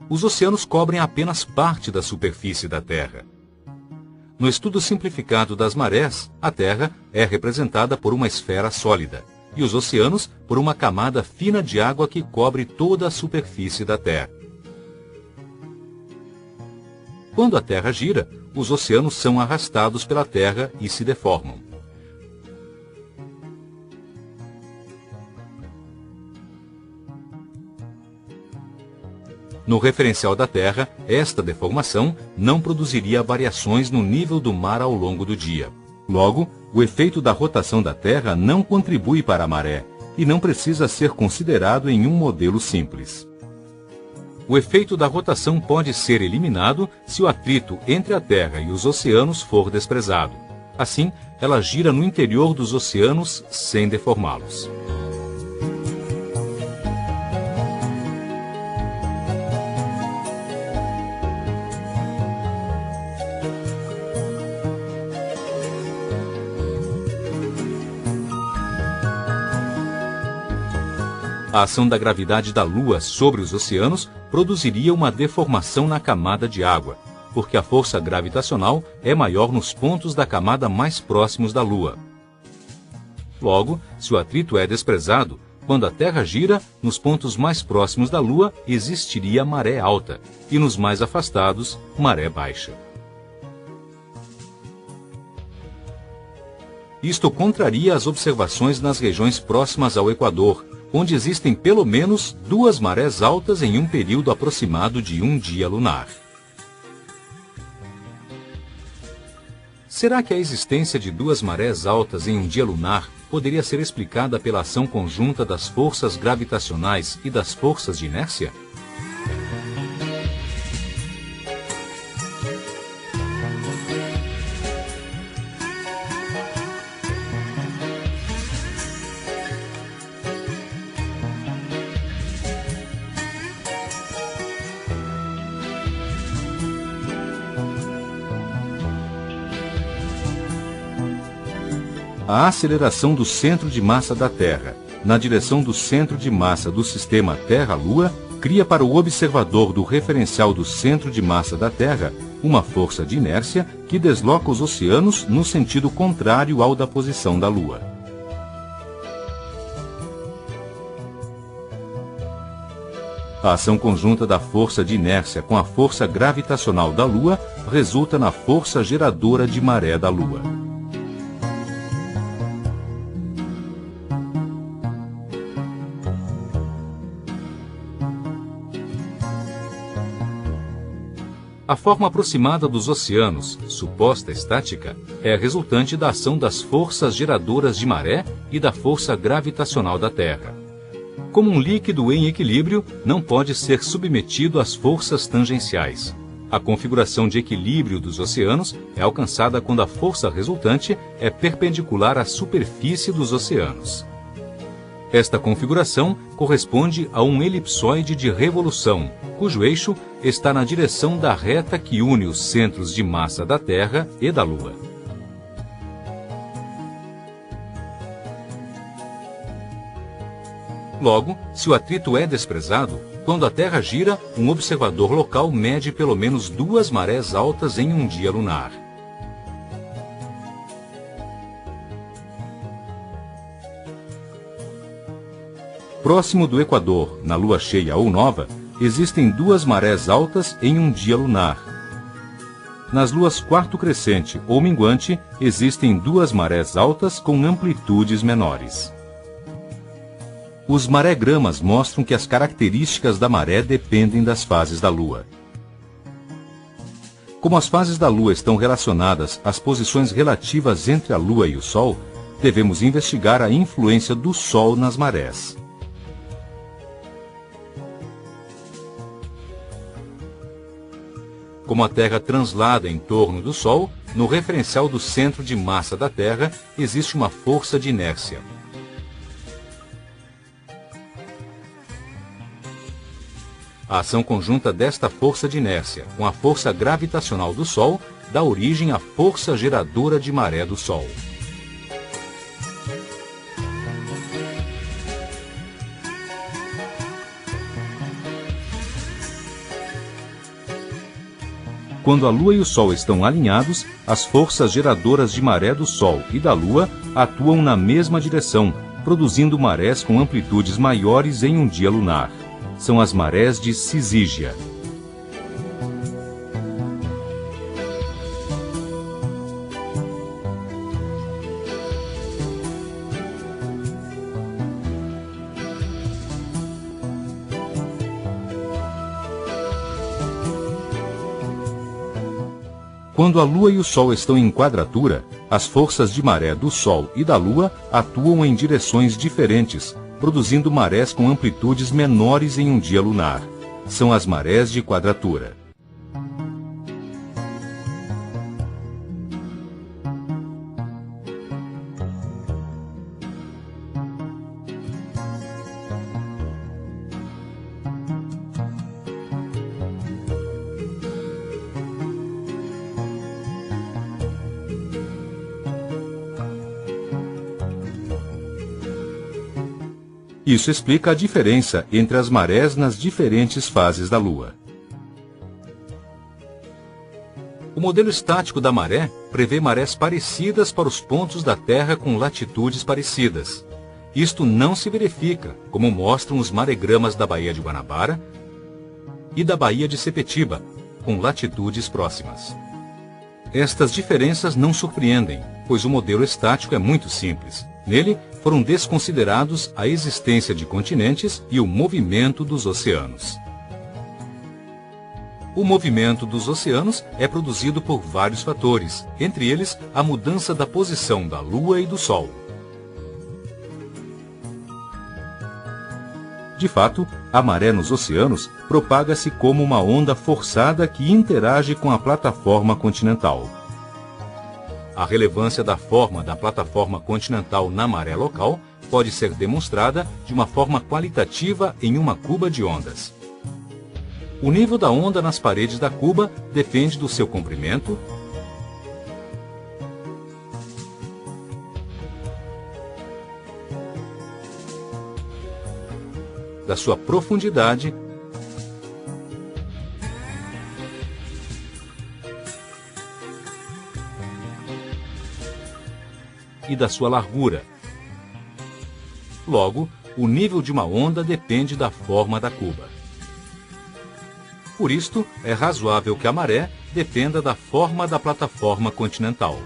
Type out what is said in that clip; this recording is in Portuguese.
Os oceanos cobrem apenas parte da superfície da Terra. No estudo simplificado das marés, a Terra é representada por uma esfera sólida e os oceanos por uma camada fina de água que cobre toda a superfície da Terra. Quando a Terra gira, os oceanos são arrastados pela Terra e se deformam. No referencial da Terra, esta deformação não produziria variações no nível do mar ao longo do dia. Logo, o efeito da rotação da Terra não contribui para a maré e não precisa ser considerado em um modelo simples. O efeito da rotação pode ser eliminado se o atrito entre a Terra e os oceanos for desprezado. Assim, ela gira no interior dos oceanos sem deformá-los. A ação da gravidade da Lua sobre os oceanos produziria uma deformação na camada de água, porque a força gravitacional é maior nos pontos da camada mais próximos da Lua. Logo, se o atrito é desprezado, quando a Terra gira, nos pontos mais próximos da Lua existiria maré alta, e nos mais afastados, maré baixa. Isto contraria as observações nas regiões próximas ao Equador, onde existem pelo menos 2 marés altas em um período aproximado de um dia lunar. Será que a existência de 2 marés altas em um dia lunar poderia ser explicada pela ação conjunta das forças gravitacionais e das forças de inércia? A aceleração do centro de massa da Terra, na direção do centro de massa do sistema Terra-Lua, cria para o observador do referencial do centro de massa da Terra uma força de inércia que desloca os oceanos no sentido contrário ao da posição da Lua. A ação conjunta da força de inércia com a força gravitacional da Lua resulta na força geradora de maré da Lua. A forma aproximada dos oceanos, suposta estática, é resultante da ação das forças geradoras de maré e da força gravitacional da Terra. Como um líquido em equilíbrio, não pode ser submetido às forças tangenciais. A configuração de equilíbrio dos oceanos é alcançada quando a força resultante é perpendicular à superfície dos oceanos. Esta configuração corresponde a um elipsoide de revolução, cujo eixo está na direção da reta que une os centros de massa da Terra e da Lua. Logo, se o atrito é desprezado, quando a Terra gira, um observador local mede pelo menos 2 marés altas em um dia lunar. Próximo do Equador, na lua cheia ou nova, existem 2 marés altas em um dia lunar. Nas luas quarto crescente ou minguante, existem 2 marés altas com amplitudes menores. Os marégramas mostram que as características da maré dependem das fases da Lua. Como as fases da Lua estão relacionadas às posições relativas entre a Lua e o Sol, devemos investigar a influência do Sol nas marés. Como a Terra translada em torno do Sol, no referencial do centro de massa da Terra existe uma força de inércia. A ação conjunta desta força de inércia com a força gravitacional do Sol dá origem à força geradora de maré do Sol. Quando a Lua e o Sol estão alinhados, as forças geradoras de maré do Sol e da Lua atuam na mesma direção, produzindo marés com amplitudes maiores em um dia lunar. São as marés de Cizígia. Quando a Lua e o Sol estão em quadratura, as forças de maré do Sol e da Lua atuam em direções diferentes, produzindo marés com amplitudes menores em um dia lunar. São as marés de quadratura. Isso explica a diferença entre as marés nas diferentes fases da Lua. O modelo estático da maré prevê marés parecidas para os pontos da Terra com latitudes parecidas. Isto não se verifica, como mostram os maregramas da Baía de Guanabara e da Baía de Sepetiba, com latitudes próximas. Estas diferenças não surpreendem, pois o modelo estático é muito simples. Nele, foram desconsiderados a existência de continentes e o movimento dos oceanos. O movimento dos oceanos é produzido por vários fatores, entre eles a mudança da posição da Lua e do Sol. De fato, a maré nos oceanos propaga-se como uma onda forçada que interage com a plataforma continental. A relevância da forma da plataforma continental na maré local pode ser demonstrada de uma forma qualitativa em uma cuba de ondas. O nível da onda nas paredes da cuba depende do seu comprimento, da sua profundidade e da sua largura. Logo, o nível de uma onda depende da forma da cuba. Por isto, é razoável que a maré dependa da forma da plataforma continental.